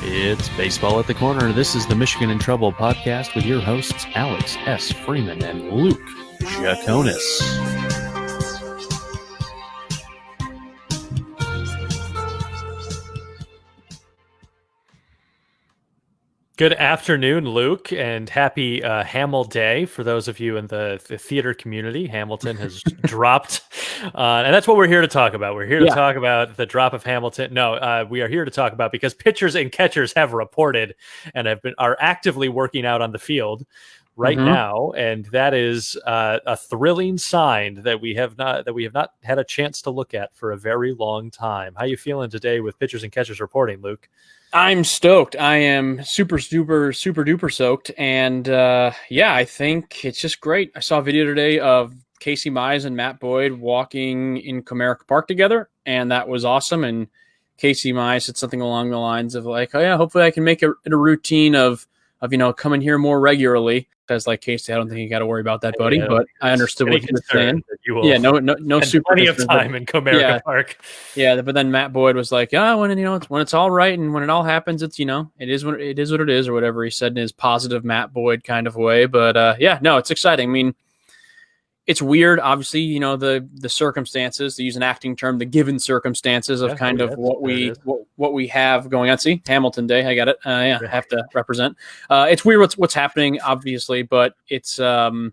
It's Baseball at the Corner. This is the Michigan in Trouble podcast with your hosts, Alex S. Freeman and Luke Jaconis. Good afternoon, Luke, and happy Hamil Day for those of you in the theater community. Hamilton has dropped, and that's what we're here to talk about. We're here to talk about the drop of Hamilton. No, we are here to talk about because pitchers and catchers have reported and are actively working out on the field right now, and that is a thrilling sign that we have not had a chance to look at for a very long time. How you feeling today with pitchers and catchers reporting, Luke? I'm stoked. I am super duper soaked. And I think it's just great. I saw a video today of Casey Mize and Matt Boyd walking in Comerica Park together, and that was awesome. And Casey Mize said something along the lines of like, oh yeah, hopefully I can make it a routine of coming here more regularly. Because like Casey, I don't think you got to worry about that, buddy. But I understood what you were saying. No super plenty of time in Comerica Park. Yeah, but then Matt Boyd was like, when it's all right and when it all happens, it's it is what it is, or whatever he said in his positive Matt Boyd kind of way. But it's exciting. I mean, it's weird, obviously, the circumstances, to use an acting term, the given circumstances of what we have going on. See, Hamilton Day, I got it. I have to represent. It's weird what's happening, obviously, but it's it's going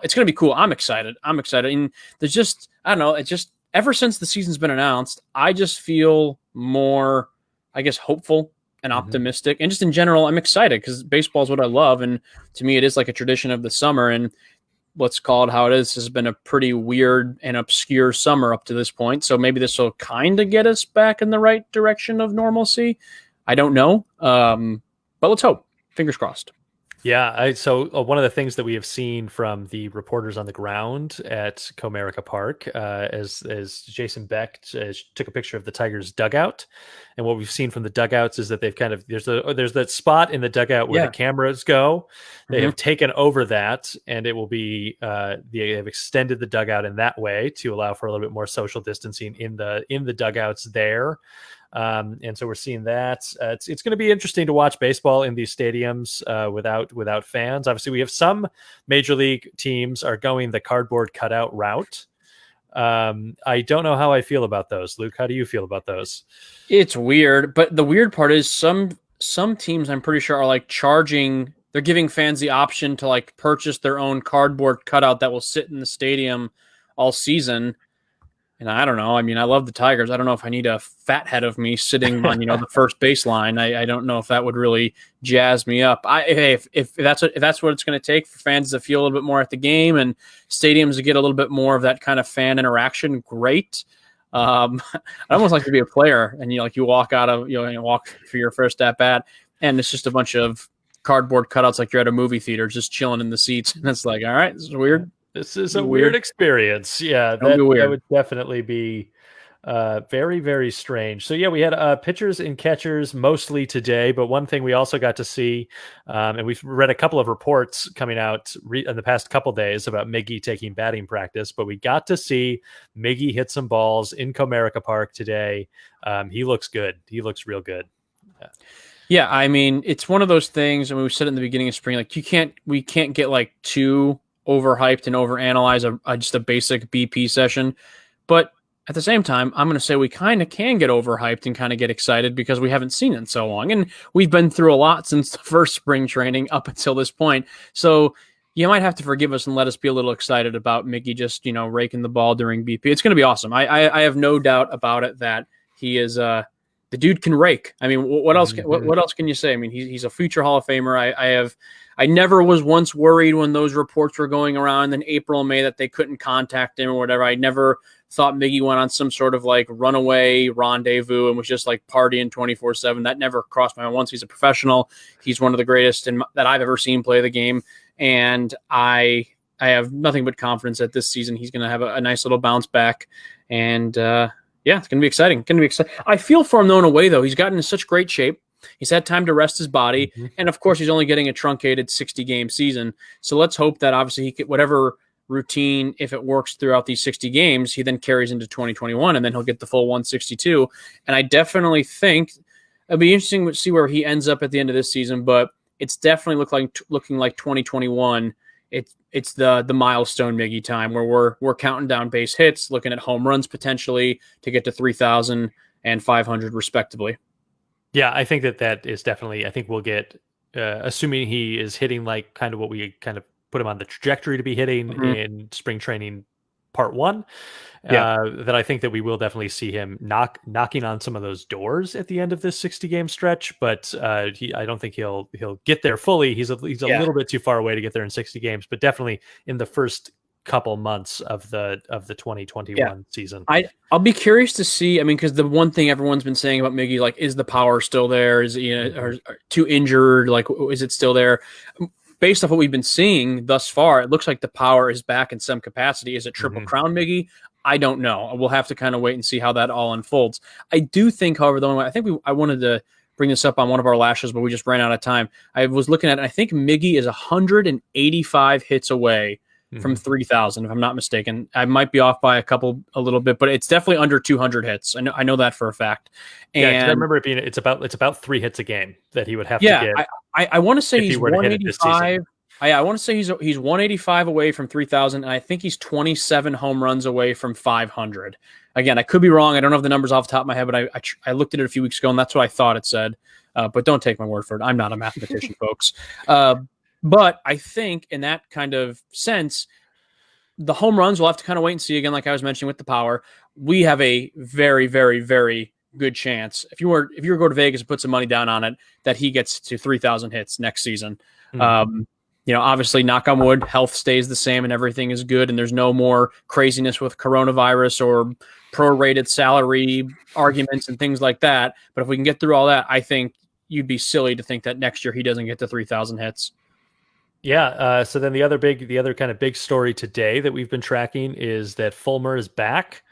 to be cool. I'm excited. And there's just, I don't know, it's just ever since the season's been announced, I just feel more, I guess, hopeful and optimistic. And just in general, I'm excited because baseball is what I love. And to me, it is like a tradition of the summer. And let's call it how it is. This has been a pretty weird and obscure summer up to this point. So maybe this will kind of get us back in the right direction of normalcy. I don't know. But let's hope. Fingers crossed. Yeah. So one of the things that we have seen from the reporters on the ground at Comerica Park, as Jason Beck took a picture of the Tigers dugout. And what we've seen from the dugouts is that they've kind of, there's that spot in the dugout where the cameras go. They have taken over that, and it will be, they have extended the dugout in that way to allow for a little bit more social distancing in the dugouts there. And so we're seeing that. It's going to be interesting to watch baseball in these stadiums without fans. Obviously, we have some major league teams are going the cardboard cutout route. I don't know how I feel about those. Luke, how do you feel about those? It's weird, but the weird part is some teams, I'm pretty sure, are like charging. They're giving fans the option to like purchase their own cardboard cutout that will sit in the stadium all season. And I don't know. I mean, I love the Tigers. I don't know if I need a fat head of me sitting on, the first baseline. I don't know if that would really jazz me up. If that's what it's going to take for fans to feel a little bit more at the game and stadiums to get a little bit more of that kind of fan interaction, great. I'd almost like to be a player, and you walk out of walk for your first at bat, and it's just a bunch of cardboard cutouts like you're at a movie theater, just chilling in the seats, and it's like, all right, this is weird. This is a weird experience. Yeah, that would definitely be very, very strange. So, we had pitchers and catchers mostly today, but one thing we also got to see, and we've read a couple of reports coming out in the past couple days about Miggy taking batting practice, but we got to see Miggy hit some balls in Comerica Park today. He looks good. He looks real good. Yeah, I mean, it's one of those things, and we said it in the beginning of spring, like we can't get like too overhyped and overanalyze just a basic BP session. But at the same time, I'm going to say we kind of can get overhyped and kind of get excited because we haven't seen it in so long. And we've been through a lot since the first spring training up until this point. So you might have to forgive us and let us be a little excited about Miggy just, raking the ball during BP. It's going to be awesome. I have no doubt about it that he is the dude can rake. I mean, what else can you say? I mean, he's a future Hall of Famer. I never was once worried when those reports were going around in April and May that they couldn't contact him or whatever. I never thought Miggy went on some sort of like runaway rendezvous and was just like partying 24/7. That never crossed my mind once. He's a professional. He's one of the greatest that I've ever seen play the game. And I have nothing but confidence that this season he's going to have a nice little bounce back. And it's going to be exciting. I feel for him though in a way though. He's gotten in such great shape. He's had time to rest his body. And of course, he's only getting a truncated 60-game season. So let's hope that obviously he could, whatever routine, if it works throughout these 60 games, he then carries into 2021 and then he'll get the full 162. And I definitely think, it'll be interesting to see where he ends up at the end of this season, but it's definitely looking like 2021. It's the milestone Miggy time where we're counting down base hits, looking at home runs potentially to get to 3,000 and 500 respectively. Yeah, I think that is definitely. I think we'll get, assuming he is hitting like kind of what we kind of put him on the trajectory to be hitting in spring training part 1. That I think that we will definitely see him knocking on some of those doors at the end of this 60 game stretch, but I don't think he'll get there fully. He's a little bit too far away to get there in 60 games, but definitely in the first couple months of the 2021 season. I'll be curious to see. I mean, because the one thing everyone's been saying about Miggy, like, is the power still there? Is he or too injured? Like, is it still there? Based off what we've been seeing thus far, it looks like the power is back in some capacity. Is it Triple Crown Miggy? I don't know. We'll have to kind of wait and see how that all unfolds. I do think, however, though, I wanted to bring this up on one of our lashes, but we just ran out of time. I was looking at it, and I think Miggy is 185 hits away from 3,000, if I'm not mistaken. I might be off by a little bit, but it's definitely under 200 hits. I know that for a fact. And I remember it being it's about 3 hits a game that he would have to get. I want to say he's 185. I want to say he's 185 away from 3,000, and I think he's 27 home runs away from 500. Again, I could be wrong. I don't have the numbers off the top of my head, but I looked at it a few weeks ago, and that's what I thought it said. But don't take my word for it. I'm not a mathematician, folks. But I think in that kind of sense, the home runs we'll have to kind of wait and see. Again, like I was mentioning with the power, we have a very, very, very good chance. If you were to go to Vegas and put some money down on it, that he gets to 3,000 hits next season. Obviously, knock on wood, health stays the same and everything is good, and there's no more craziness with coronavirus or prorated salary arguments and things like that. But if we can get through all that, I think you'd be silly to think that next year he doesn't get to 3,000 hits. Yeah. So then the other kind of big story today that we've been tracking is that Fulmer is back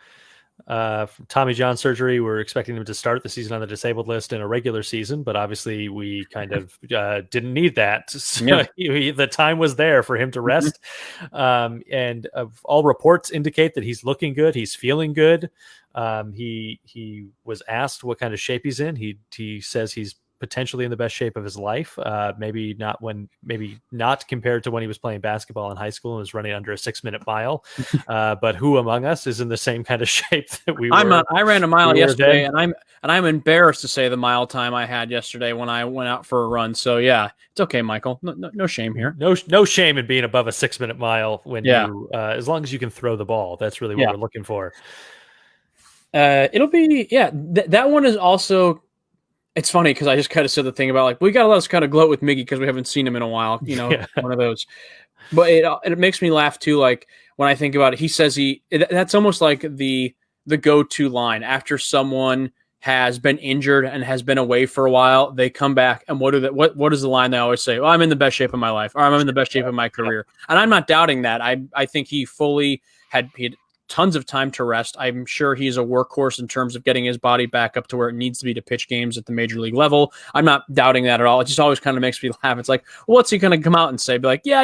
from Tommy John surgery. We're expecting him to start the season on the disabled list in a regular season, but obviously we kind of didn't need that. So the time was there for him to rest. And all reports indicate that he's looking good. He's feeling good. He was asked what kind of shape he's in. He says he's potentially in the best shape of his life. Maybe not compared to when he was playing basketball in high school and was running under a 6-minute mile. But who among us is in the same kind of shape that we were? I ran a mile yesterday, and I'm embarrassed to say the mile time I had yesterday when I went out for a run. So yeah, it's okay, Michael. No shame here. No shame in being above a 6-minute mile when you, as long as you can throw the ball. That's really what we're looking for. It'll be that one is also. It's funny because I just kind of said the thing about like we got to let us kind of gloat with Miggy because we haven't seen him in a while, one of those. But it makes me laugh too. Like when I think about it, he says that's almost like the go-to line after someone has been injured and has been away for a while. They come back and what is the line they always say? Well, I'm in the best shape of my life, or I'm in the best shape of my career. And I'm not doubting that. I think he fully had tons of time to rest. I'm sure he's a workhorse in terms of getting his body back up to where it needs to be to pitch games at the major league level. I'm not doubting that at all. It just always kind of makes me laugh. It's like, well, what's he going to come out and say? Be like, yeah,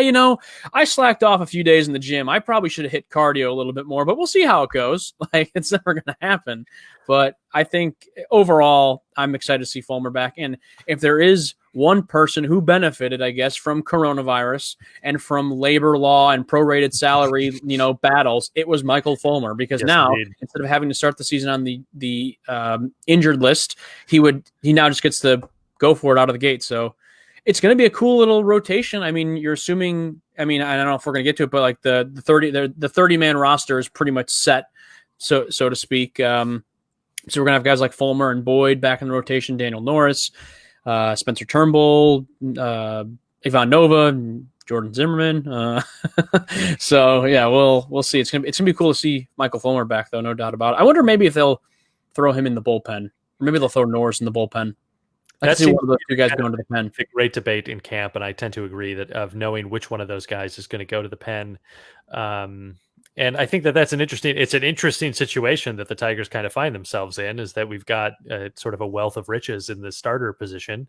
I slacked off a few days in the gym. I probably should have hit cardio a little bit more, but we'll see how it goes. Like, it's never going to happen. But I think overall, I'm excited to see Fulmer back. And if there is one person who benefited, I guess, from coronavirus and from labor law and prorated salary, battles, it was Michael Fulmer, because instead of having to start the season on the injured list, he now just gets to go for it out of the gate. So it's going to be a cool little rotation. I mean, you're assuming, I don't know if we're going to get to it, but like the 30-man roster is pretty much set, so to speak. So we're going to have guys like Fulmer and Boyd back in the rotation, Daniel Norris, Spencer Turnbull, Ivan Nova, and Jordan Zimmerman. So yeah, we'll see. It's gonna be cool to see Michael Fulmer back, though, no doubt about it. I wonder maybe if they'll throw him in the bullpen, or maybe they'll throw Norris in the bullpen. That's one of those two guys going to the pen. A great debate in camp, and I tend to agree that of knowing which one of those guys is going to go to the pen. And I think that's an interesting situation that the Tigers kind of find themselves in, is that we've got sort of a wealth of riches in the starter position.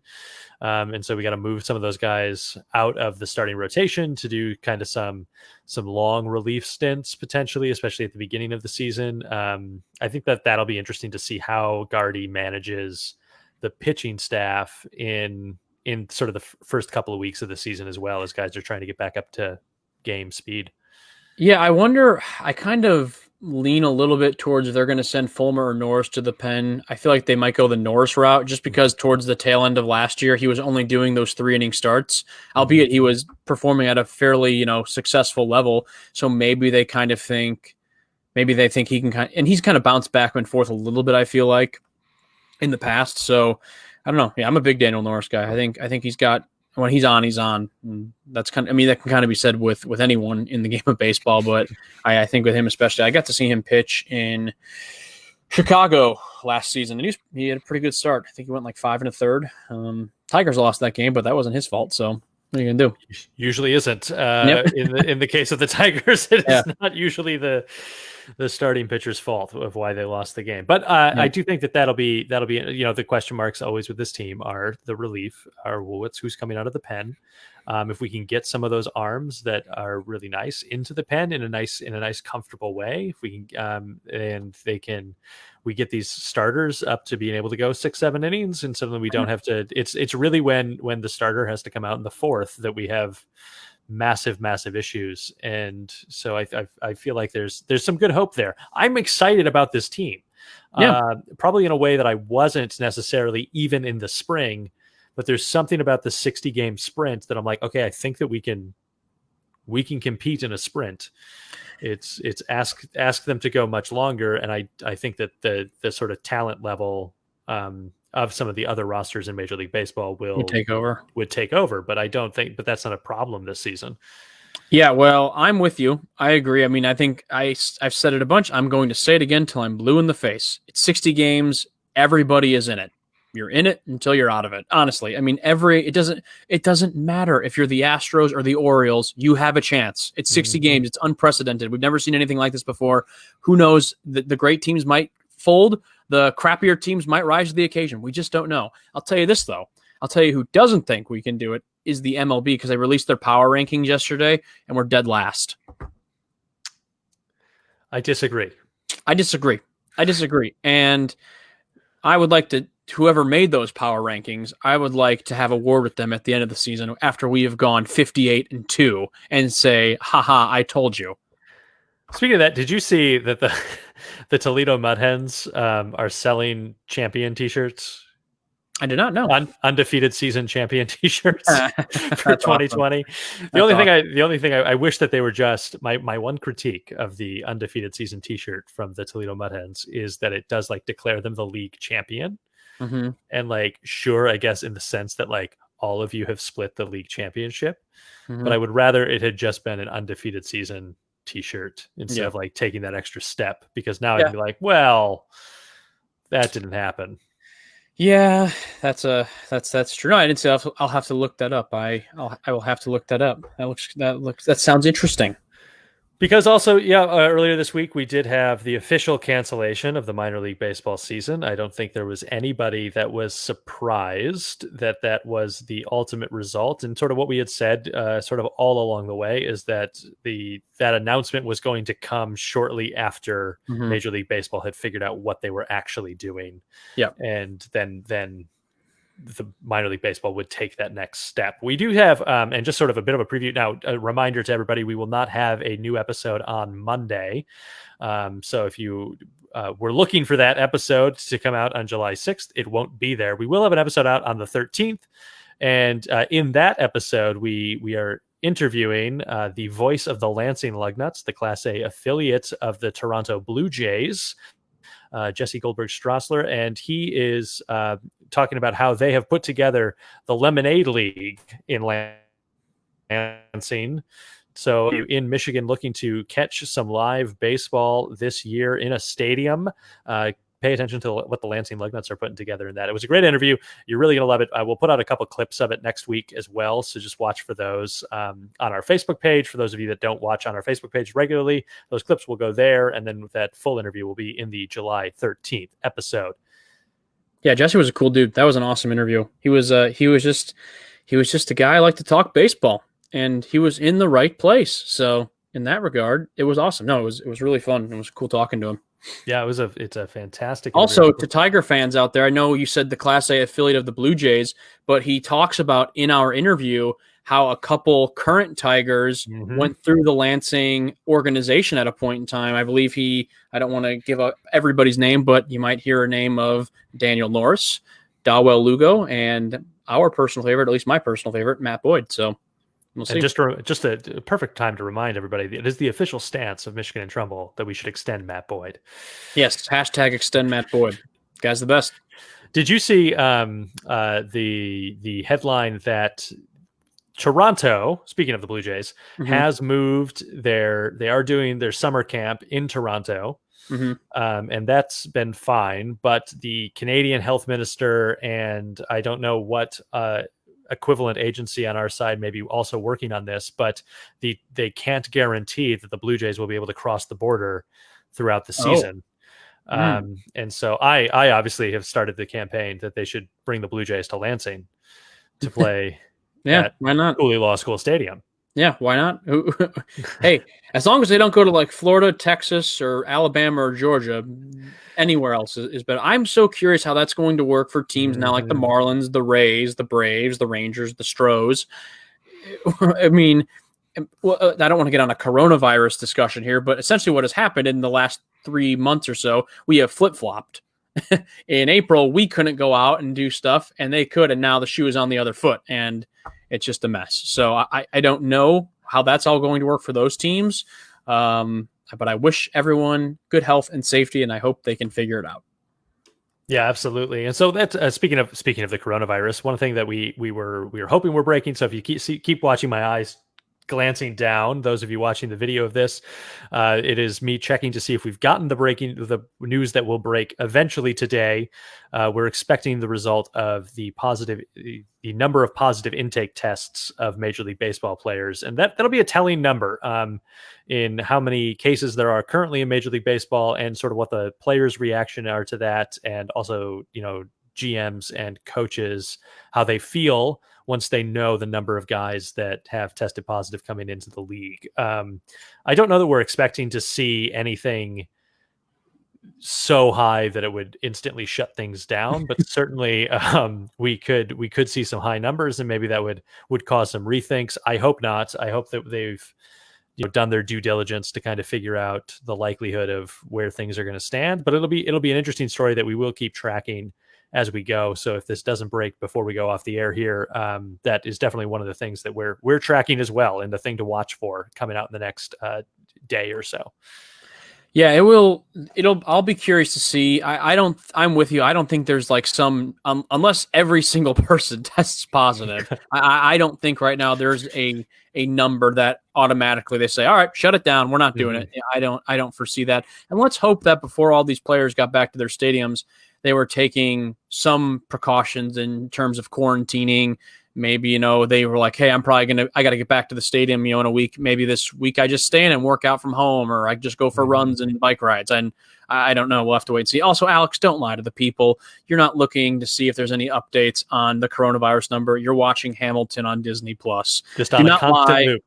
And so we got to move some of those guys out of the starting rotation to do kind of some long relief stints potentially, especially at the beginning of the season. I think that'll be interesting to see how Gardy manages the pitching staff in sort of the first couple of weeks of the season, as well as guys are trying to get back up to game speed. Yeah, I wonder. I kind of lean a little bit towards they're going to send Fulmer or Norris to the pen. I feel like they might go the Norris route just because towards the tail end of last year, he was only doing those 3-inning starts, albeit he was performing at a fairly, successful level. So maybe they think he can and he's kind of bounced back and forth a little bit, I feel like, in the past. So I don't know. Yeah, I'm a big Daniel Norris guy. I think he's got, when he's on, he's on. And that's that can kind of be said with anyone in the game of baseball, but I think with him especially, I got to see him pitch in Chicago last season, and he had a pretty good start. I think he went like 5 1/3. Tigers lost that game, but that wasn't his fault. So what are you gonna do? Usually isn't. In the case of the Tigers, it is not usually the starting pitcher's fault of why they lost the game. But I do think that'll be the question marks always with this team are the relief, are Woolwitz, who's coming out of the pen. If we can get some of those arms that are really nice into the pen in a nice comfortable way, if we can we get these starters up to being able to go 6-7 innings, and suddenly we don't have to. It's really when the starter has to come out in the fourth that we have massive issues. And so I feel like there's some good hope there. I'm excited about this team, probably in a way that I wasn't necessarily even in the spring, but there's something about the 60 game sprint that I'm like, okay, I think that we can compete in a sprint. It's ask them to go much longer. And I think that the sort of talent level, of some of the other rosters in Major League Baseball would take over, but that's not a problem this season. Yeah, well, I'm with you. I agree. I mean, I think I've said it a bunch. I'm going to say it again till I'm blue in the face. It's 60 games. Everybody is in it. You're in it until you're out of it. Honestly, I mean, it doesn't matter if you're the Astros or the Orioles. You have a chance. It's 60 games. It's unprecedented. We've never seen anything like this before. Who knows? The great teams might fold. The crappier teams might rise to the occasion. We just don't know. I'll tell you this, though. I'll tell you who doesn't think we can do it is the MLB, because they released their power rankings yesterday, and we're dead last. I disagree. And I would like to, whoever made those power rankings, I would like to have a word with them at the end of the season after we have gone 58-2 and say, haha, I told you. Speaking of that, did you see that the Toledo Mud Hens are selling champion T-shirts? I did not know. Undefeated season champion T-shirts for 2020. Awesome. The only thing I wish that they were just my one critique of the undefeated season T-shirt from the Toledo Mud Hens is that it does declare them the league champion, and sure, I guess in the sense that all of you have split the league championship, but I would rather it had just been an undefeated season T-shirt instead of taking that extra step, because now I'd be like, well, that didn't happen. Yeah, that's true. No, I didn't say I'll have to look that up. I will have to look that up. That sounds interesting. Because also, earlier this week we did have the official cancellation of the minor league baseball season. I don't think there was anybody that was surprised that was the ultimate result. And sort of what we had said sort of all along the way is that that announcement was going to come shortly after Major League Baseball had figured out what they were actually doing. Yeah. And then the minor league baseball would take that next step. We do have, and just sort of a bit of a preview now, a reminder to everybody, we will not have a new episode on Monday. So if you were looking for that episode to come out on July 6th, it won't be there. We will have an episode out on the 13th. And in that episode, we are interviewing the voice of the Lansing Lugnuts, the Class A affiliate of the Toronto Blue Jays, Jesse Goldberg Strassler, and he is talking about how they have put together the Lemonade League in Lansing. So in Michigan, looking to catch some live baseball this year in a stadium, pay attention to what the Lansing Lugnuts are putting together in that. It was a great interview. You're really going to love it. We'll put out a couple clips of it next week as well, so just watch for those on our Facebook page. For those of you that don't watch on our Facebook page regularly, those clips will go there, and then that full interview will be in the July 13th episode. Yeah, Jesse was a cool dude. That was an awesome interview. He was just a guy I like to talk baseball, and he was in the right place. So in that regard, it was awesome. No, it was really fun. It was cool talking to him. Yeah, it's a fantastic Also, interview. to Tiger fans out there, I know you said the Class A affiliate of the Blue Jays, but he talks about in our interview how a couple current Tigers Mhm. went through the Lansing organization at a point in time. I believe I don't want to give up everybody's name, but you might hear a name of Daniel Norris, Dawel Lugo, and our personal favorite, at least my personal favorite, Matt Boyd. So we'll see. And just a perfect time to remind everybody, it is the official stance of Michigan and Trumbull that we should extend Matt Boyd. Yes, hashtag extend Matt Boyd. Guy's the best. Did you see the headline that Toronto, speaking of the Blue Jays, has moved they are doing their summer camp in Toronto. And that's been fine. But the Canadian health minister, and I don't know what equivalent agency on our side may be also working on this, but they can't guarantee that the Blue Jays will be able to cross the border throughout the season. And so I obviously have started the campaign that they should bring the Blue Jays to Lansing to play. Yeah, why not? Cooley Law School Stadium. Yeah, why not? Hey, as long as they don't go to like Florida, Texas, or Alabama or Georgia, anywhere else is better. I'm so curious how that's going to work for teams now like the Marlins, the Rays, the Braves, the Rangers, the Stros. I mean, well, I don't want to get on a coronavirus discussion here, but essentially what has happened in the last 3 months or so, we have flip-flopped. In April, we couldn't go out and do stuff, and they could, and now the shoe is on the other foot, and it's just a mess. So I don't know how that's all going to work for those teams, but I wish everyone good health and safety, and I hope they can figure it out. Yeah, absolutely. And so that's speaking of the coronavirus, one thing that we were hoping we're breaking. So if you keep watching my eyes glancing down, those of you watching the video of this, it is me checking to see if we've gotten the news that will break eventually today. We're expecting the result of the number of positive intake tests of Major League Baseball players, and that'll be a telling number in how many cases there are currently in Major League Baseball, and sort of what the players' reaction are to that, and also GMs and coaches, how they feel once they know the number of guys that have tested positive coming into the league. I don't know that we're expecting to see anything so high that it would instantly shut things down, but certainly we could see some high numbers, and maybe that would cause some rethinks. I hope not. I hope that they've done their due diligence to kind of figure out the likelihood of where things are going to stand. But it'll be an interesting story that we will keep tracking as we go. So if this doesn't break before we go off the air here, that is definitely one of the things that we're tracking as well, and the thing to watch for coming out in the next day or so. Yeah, it will. I'll be curious to see. I'm with you. I don't think there's like some unless every single person tests positive. I don't think right now there's a number that automatically they say, all right, shut it down. We're not doing it. I don't foresee that. And let's hope that before all these players got back to their stadiums, they were taking some precautions in terms of quarantining. Maybe, they were like, hey, I got to get back to the stadium, in a week. Maybe this week I just stay in and work out from home, or I just go for runs and bike rides. And I don't know. We'll have to wait and see. Also, Alex, don't lie to the people. You're not looking to see if there's any updates on the coronavirus number. You're watching Hamilton on Disney+. Just on a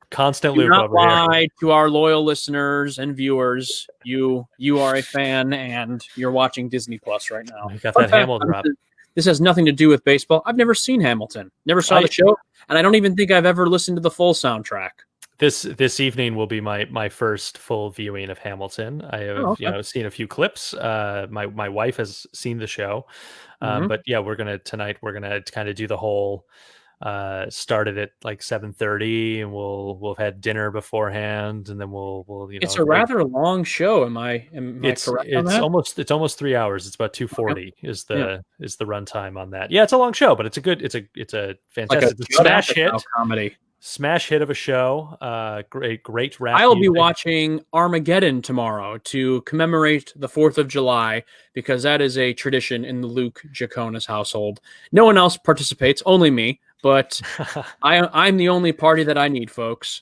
constant loop over here. Do not lie to our loyal listeners and viewers. You are a fan, and you're watching Disney+ right now. You got that Hamilton drop. This has nothing to do with baseball. I've never seen Hamilton. Never saw the show, and I don't even think I've ever listened to the full soundtrack. This evening will be my first full viewing of Hamilton. I have seen a few clips. My wife has seen the show, but yeah, we're gonna kind of do the whole. Started at like 7:30, and we'll have had dinner beforehand, and then we'll It's a rather long show. Am I correct on that? It's almost 3 hours. It's about 2:40 is the runtime on that. Yeah, it's a long show, but it's a fantastic smash hit comedy. Smash hit of a show. Great rap. I'll be watching Armageddon tomorrow to commemorate the 4th of July, because that is a tradition in the Luke Jaconas household. No one else participates, only me. But I'm the only party that I need, folks.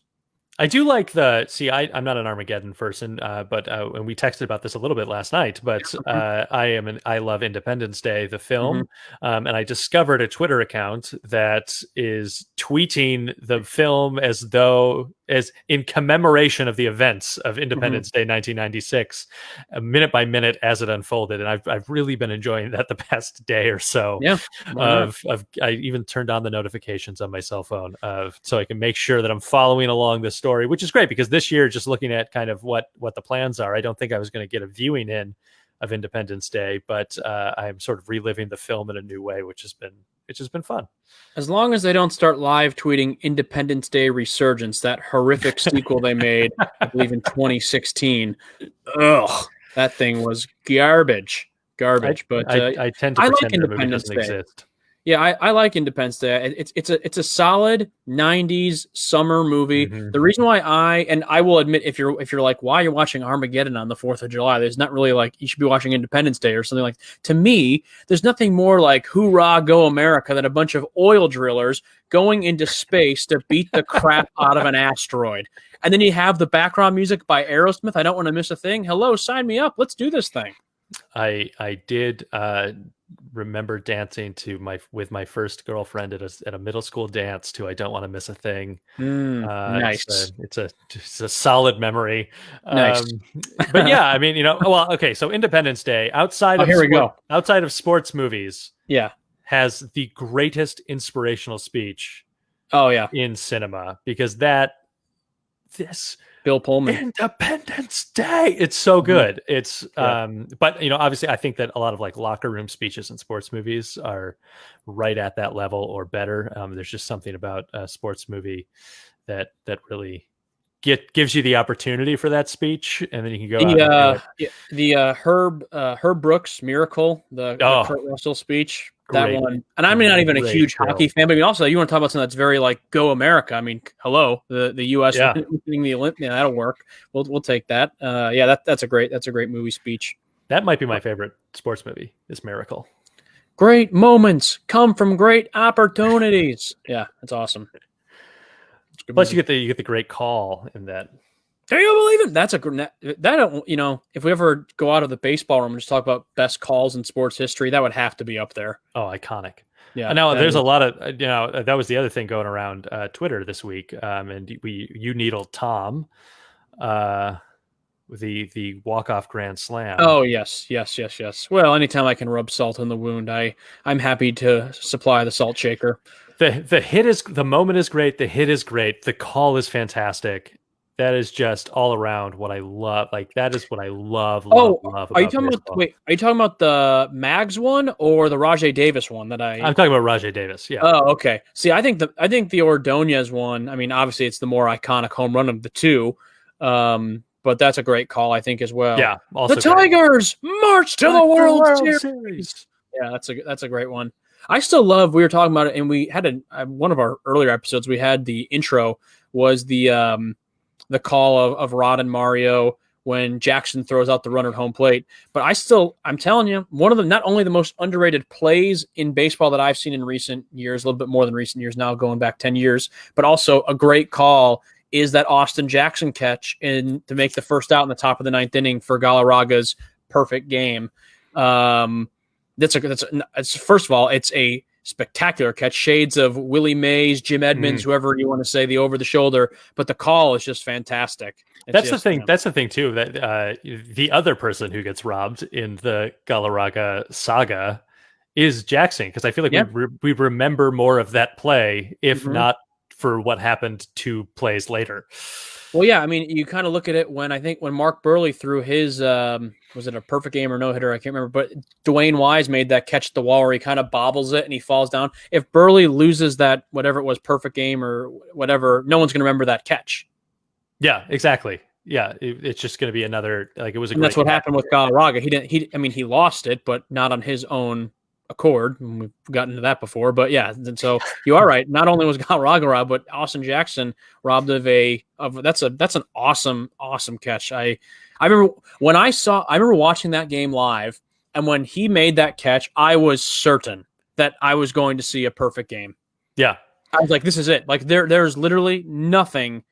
I do like I'm not an Armageddon person, but and we texted about this a little bit last night, but I love Independence Day, the film. And I discovered a Twitter account that is tweeting the film as though as in commemoration of the events of Independence Day 1996, minute by minute as it unfolded. And I've really been enjoying that the past day or so. Yeah. I even turned on the notifications on my cell phone so I can make sure that I'm following along the story, which is great because this year, just looking at kind of what the plans are, I don't think I was going to get a viewing in of Independence Day, but I'm sort of reliving the film in a new way, which has been fun. As long as they don't start live tweeting Independence Day Resurgence, that horrific sequel they made, I believe in 2016. Ugh, that thing was garbage. But I tend to I pretend like the movie Independence doesn't Day. exist. Yeah, I like Independence Day. It's a solid 90s summer movie. Mhm. The reason why I will admit, if you're like, why you're watching Armageddon on the 4th of July, there's not really like, you should be watching Independence Day or something like. To me, there's nothing more like hoorah, go America than a bunch of oil drillers going into space to beat the crap out of an asteroid. And then you have the background music by Aerosmith. I don't want to miss a thing. Hello, sign me up. Let's do this thing. I did remember dancing with my first girlfriend at a middle school dance to I Don't Want to Miss a Thing. Nice. It's a solid memory. Nice. But yeah, I mean, well, okay. So Independence Day outside of sports movies, Yeah. has the greatest inspirational speech Oh yeah. in cinema because this Bill Pullman. Independence Day. It's so good. It's Yeah. but obviously I think that a lot of like locker room speeches in sports movies are right at that level or better. There's just something about a sports movie that really gives you the opportunity for that speech, and then you can go out and do it. The Herb Brooks Miracle, the Kurt Russell speech. That Great. one, and I'm not even a Great huge film. hockey fan, but I mean, also you want to talk about something that's very like Go America. I mean, hello, the U.S. Yeah. winning the Olympics. Yeah, that'll work. We'll take that. Yeah, that's a great movie speech. That might be my favorite sports movie. Is Miracle. Great moments come from great opportunities. Yeah, that's awesome. Plus, you get the great call in that. Do you believe it? That's if we ever go out of the baseball room and just talk about best calls in sports history, that would have to be up there. Oh, iconic. Yeah. And now there's a lot of, that was the other thing going around Twitter this week. And you needled Tom, the walk-off grand slam. Oh, yes. Well, anytime I can rub salt in the wound, I'm happy to supply the salt shaker. The moment is great. The hit is great. The call is fantastic. That is just all around what I love. Like that is what I love. Love are you talking baseball. Are you talking about the Mags one or the Rajay Davis one that I'm talking about Rajay Davis. Yeah. Oh, okay. See, I think the Ordonez one. I mean, obviously, it's the more iconic home run of the two. But that's a great call, I think, as well. Yeah. Also the Tigers march to the World Series. Yeah, that's a great one. I still love. We were talking about it, and we had one of our earlier episodes. We had the intro was the call of Rod and Mario when Jackson throws out the runner at home plate. But I'm telling you, one of the not only the most underrated plays in baseball that I've seen in recent years, a little bit more than recent years now, going back 10 years, but also a great call is that Austin Jackson catch to make the first out in the top of the ninth inning for Galarraga's perfect game. First of all, it's a spectacular catch, shades of Willie Mays, Jim Edmonds, whoever you want to say, the over the shoulder, but the call is just fantastic. That's the thing. That's the thing too. That the other person who gets robbed in the Galarraga saga is Jackson, because I feel like we remember more of that play, if not for what happened 2 plays later. Well, yeah, I mean, you kind of look at it when Mark Burley threw his, was it a perfect game or no hitter? I can't remember, but Dwayne Wise made that catch at the wall where he kind of bobbles it and he falls down. If Burley loses that, whatever it was, perfect game or whatever, no one's going to remember that catch. Yeah, exactly. Yeah, it's just going to be another, like, it was a and great that's what catch. happened with Galarraga. He lost it, but not on his own accord. We've gotten to that before, but yeah. And so you are right. Not only was Galarraga robbed, but Austin Jackson robbed that's an awesome catch. I remember watching that game live, and when he made that catch, I was certain that I was going to see a perfect game. Yeah. I was like, this is it. Like there's literally nothing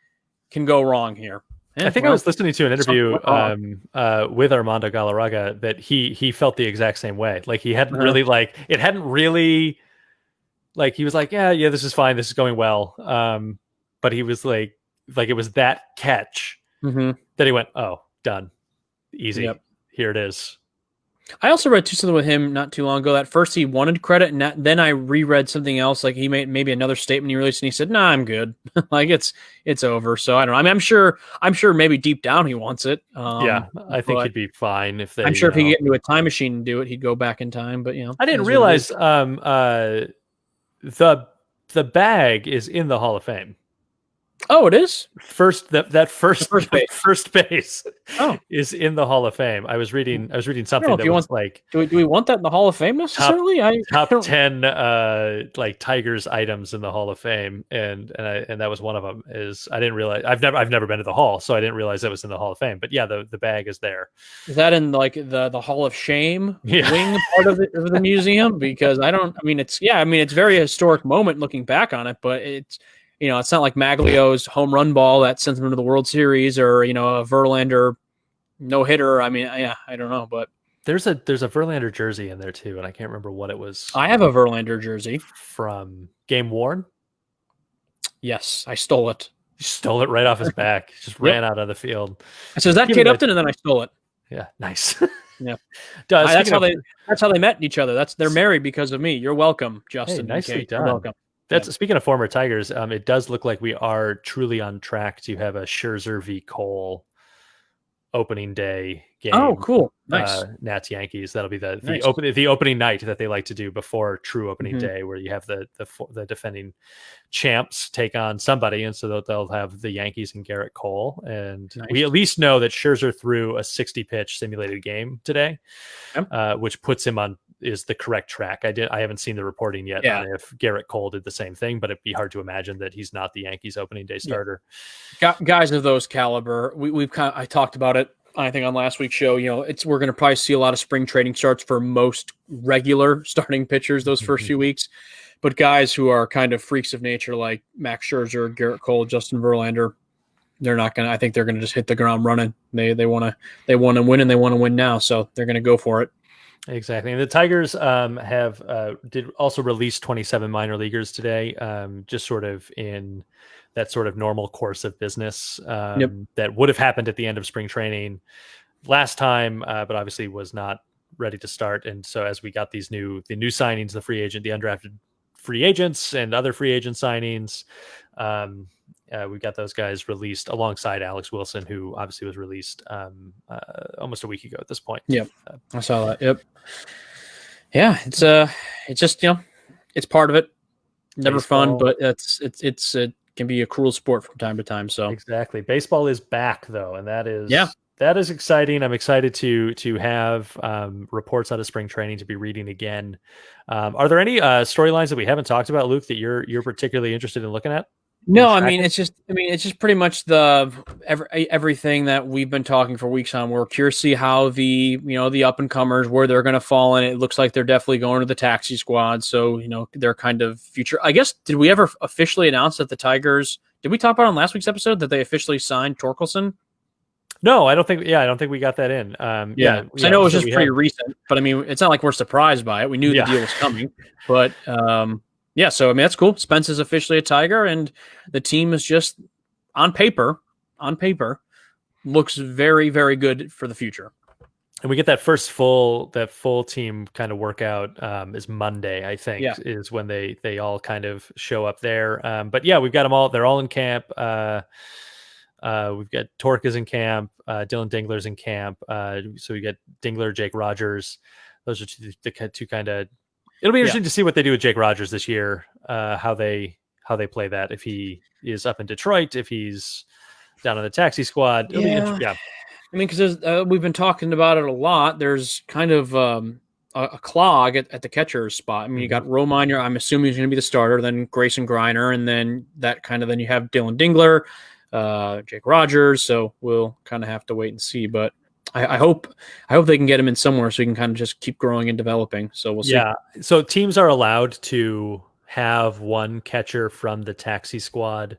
can go wrong here. I think I was listening to an interview with Armando Galarraga that he felt the exact same way. Like he hadn't really he was like, yeah, this is fine. This is going well. But he was like, like it was that catch Mm-hmm. that he went, oh, done, easy. Yep. Here it is. I also read something with him not too long ago that first he wanted credit, and then I reread something else. Like he made maybe another statement he released, and he said, "Nah, I'm good. Like it's over." So I don't know. I mean, I'm sure maybe deep down he wants it. Yeah, I think he'd be fine if they. I'm sure if he could get into a time machine and do it, he'd go back in time. But I didn't realize the bag is in the Hall of Fame. Oh, it is First base. first base Oh. is in the Hall of Fame. I was reading something that was like, do we want that in the Hall of Fame necessarily? top 10 like Tigers items in the Hall of Fame, and that was one of them. Is I didn't realize I've never been to the Hall, so I didn't realize that was in the Hall of Fame. But yeah, the bag is there. Is that in like the Hall of Shame Yeah. wing part of the museum? Because it's very historic moment looking back on it, but it's it's not like Maglio's home run ball that sends them to the World Series, or a Verlander no hitter. I mean, yeah, I don't know, but There's a Verlander jersey in there too, and I can't remember what it was. I have a Verlander jersey from Game Worn. Yes, I stole it. He stole it right off his back. Just ran out of the field. So is that Kate Upton, and then I stole it. Yeah, nice. Yeah, that's how they met each other. They're married because of me. You're welcome, Justin. Hey, nicely done. You're welcome. That's speaking of former Tigers. It does look like we are truly on track to have a Scherzer v. Cole opening day game. Oh, cool, nice. Nats Yankees. That'll be the Nice. opening night that they like to do before true opening day, where you have the defending champs take on somebody, and so they'll have the Yankees and Garrett Cole, and we at least know that Scherzer threw a 60 pitch simulated game today, which puts him on is the correct track. I haven't seen the reporting yet on if Garrett Cole did the same thing, but it'd be hard to imagine that he's not the Yankees opening day starter. Guys of those caliber, I talked about it, I think, on last week's show. We're going to probably see a lot of spring trading starts for most regular starting pitchers those first few weeks, but guys who are kind of freaks of nature like Max Scherzer, Garrett Cole, Justin Verlander, I think they're going to just hit the ground running. They want to win, and they want to win now, so they're going to go for it. Exactly. And the Tigers did also release 27 minor leaguers today, just sort of in that sort of normal course of business that would have happened at the end of spring training last time, but obviously was not ready to start. And so as we got the new signings, the undrafted free agents and other free agent signings, we got those guys released alongside Alex Wilson, who obviously was released almost a week ago at this point. Yep, I saw that. Yep. Yeah, it's just it's part of it. Never fun, but it can be a cruel sport from time to time. So exactly, baseball is back though, and that is exciting. I'm excited to have reports out of spring training to be reading again. Are there any storylines that we haven't talked about, Luke, that you're particularly interested in looking at? No, it's just pretty much everything that we've been talking for weeks on. We're curious to see how the up and comers, where they're going to fall in. It looks like they're definitely going to the taxi squad. So, they're kind of future. I guess, did we ever officially announce that the Tigers, did we talk about on last week's episode that they officially signed Torkelson? No, I don't think we got that in. I know it was just pretty recent, but it's not like we're surprised by it. We knew the deal was coming, but, yeah, so that's cool. Spence is officially a Tiger, and the team is just on paper, looks very, very good for the future. And we get that full team kind of workout is Monday, I think, is when they all kind of show up there. But yeah, we've got them all. They're all in camp. We've got Torque is in camp. Dylan Dingler's in camp. So we get Dingler, Jake Rogers. Those are the two kind of. It'll be interesting to see what they do with Jake Rogers this year, how they play that. If he is up in Detroit, if he's down on the taxi squad. Because we've been talking about it a lot. There's kind of a clog at the catcher's spot. You got Romine. I'm assuming he's going to be the starter. Then Grayson Griner, and then then you have Dylan Dingler, Jake Rogers. So we'll kind of have to wait and see, but. I hope they can get him in somewhere so he can kind of just keep growing and developing. So we'll see. Yeah. So teams are allowed to have one catcher from the taxi squad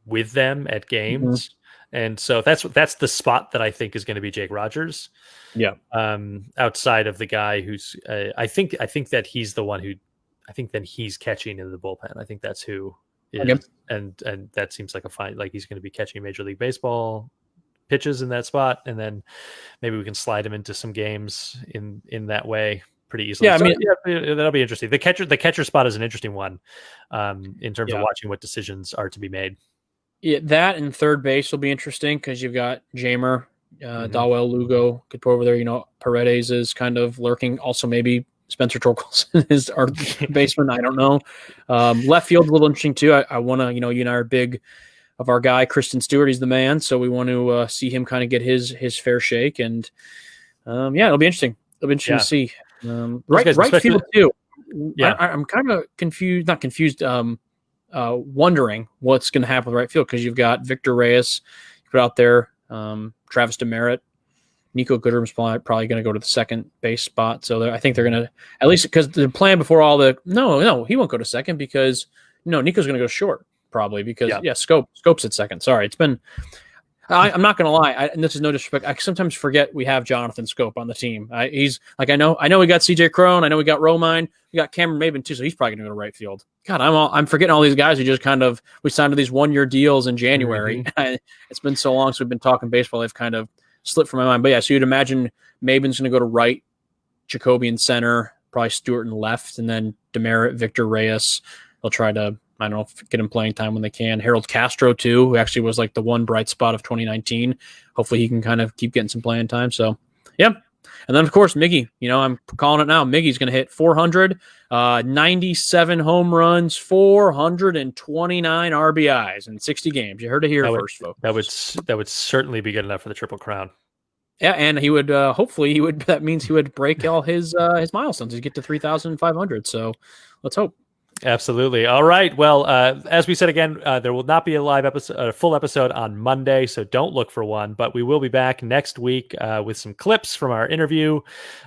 with them at games. And so that's the spot that I think is going to be Jake Rogers. Yeah. Outside of the guy who's, I think that he's the one who, I think that he's catching in the bullpen. I think that's who is, and that seems like a fine, like he's going to be catching Major League Baseball pitches in that spot, and then maybe we can slide him into some games in that way pretty easily. Yeah, I mean, that'll be interesting. The catcher spot is an interesting one in terms of watching what decisions are to be made. Yeah, that and third base will be interesting because you've got Jamer, Dawel, Lugo could put over there. Paredes is kind of lurking. Also, maybe Spencer Torkelson is our baseman. I don't know. Left field a little interesting too. I want to, you and I are big of our guy Kristen Stewart. He's the man, so we want to see him kind of get his fair shake. And it'll be interesting. It'll be interesting to see. Right field too. Yeah, I'm kind of confused. Not confused. Wondering what's going to happen with right field because you've got Victor Reyes put out there, Travis Demeritte, Nico Goodrum's probably going to go to the second base spot. So I think they're going to, at least because the plan before all the no, he won't go to second because Nico's going to go short probably because Scope's at second. Sorry, it's been. I'm not going to lie, and this is no disrespect. I sometimes forget we have Jonathan Scope on the team. He's like I know we got CJ Crone, I know we got Romine, we got Cameron Maben too, so he's probably going to go to right field. God, I'm forgetting all these guys who just we signed to these 1-year deals in January. Mm-hmm. It's been so long since we've been talking baseball, they've kind of slipped from my mind. But yeah, so you'd imagine Maben's going to go to right, Jacoby in center, probably Stewart in left, and then Demeritte, Victor Reyes. They'll try to, I don't know, get him playing time when they can. Harold Castro, too, who actually was like the one bright spot of 2019. Hopefully he can kind of keep getting some playing time. So, yeah. And then, of course, Miggy. I'm calling it now. Miggy's going to hit 400, 97 home runs, 429 RBIs in 60 games. You heard it here first, folks. That would certainly be good enough for the Triple Crown. Yeah, and he would hopefully that means he would break all his milestones. He'd get to 3,500. So let's hope. Absolutely. All right. Well, as we said again, there will not be a full episode on Monday, so don't look for one. But we will be back next week with some clips from our interview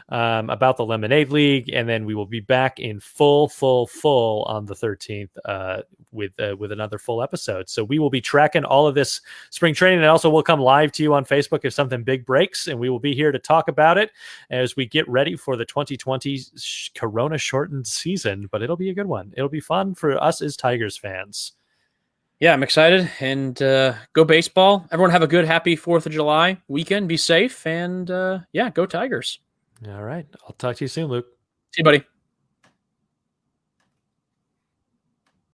about the Lemonade League, and then we will be back in full on the 13th with another full episode. So we will be tracking all of this spring training, and also we'll come live to you on Facebook if something big breaks, and we will be here to talk about it as we get ready for the 2020 Corona shortened season. But it'll be a good one. It'll be fun for us as Tigers fans. Yeah, I'm excited. And go baseball. Everyone have a good, happy 4th of July weekend. Be safe. And go Tigers. All right. I'll talk to you soon, Luke. See you, buddy.